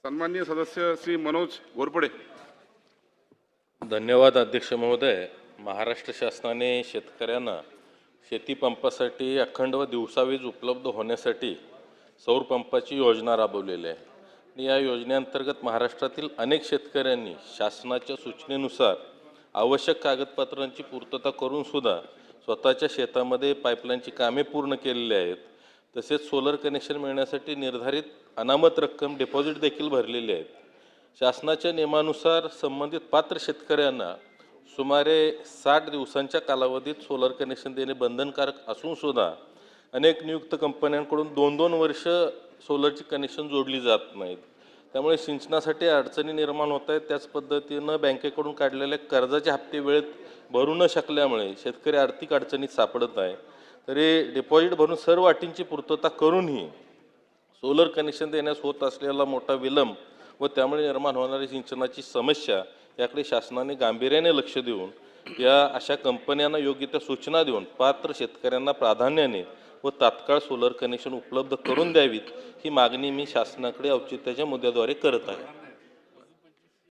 सन्माननीय सदस्य श्री मनोज घोरपडे. धन्यवाद अध्यक्ष महोदय. महाराष्ट्र शासनाने शेतकऱ्यांना शेती पंपासाठी अखंड व दिवसावीज उपलब्ध होण्यासाठी सौर पंपाची योजना राबवलेली आहे. आणि या योजनेअंतर्गत महाराष्ट्रातील अनेक शेतकऱ्यांनी शासनाच्या सूचनेनुसार आवश्यक कागदपत्रांची पूर्तता करून सुद्धा स्वतःच्या शेतामध्ये पाईपलाईनची कामे पूर्ण केलेली आहेत. तसेच सोलर कनेक्शन मिळण्यासाठी निर्धारित अनामत रक्कम डिपॉझिट देखील भरलेली आहेत. शासनाच्या नियमानुसार संबंधित पात्र शेतकऱ्यांना सुमारे 60 दिवसांच्या कालावधीत सोलर कनेक्शन देणे बंधनकारक असून सुद्धा अनेक नियुक्त कंपन्यांकडून 2-2 वर्ष सोलरची कनेक्शन जोडली जात नाहीत. त्यामुळे सिंचनासाठी अडचणी निर्माण होत आहेत. त्याच पद्धतीनं बँकेकडून काढलेल्या कर्जाचे हप्ते वेळेत भरू न शकल्यामुळे शेतकरी आर्थिक अडचणीत सापडत आहे. तरी डिपॉझिट भरून सर्व अटींची पूर्तता करूनही सोलर कनेक्शन देण्यास होत असलेला मोठा विलंब व त्यामुळे निर्माण होणारी सिंचनाची समस्या याकडे शासनाने गांभीर्याने लक्ष देऊन या अशा कंपन्यांना योग्य त्या सूचना देऊन पात्र शेतकऱ्यांना प्राधान्याने व तात्काळ सोलर कनेक्शन उपलब्ध करून द्यावीत ही मागणी मी शासनाकडे औचित्याच्या मुद्द्याद्वारे करत आहे.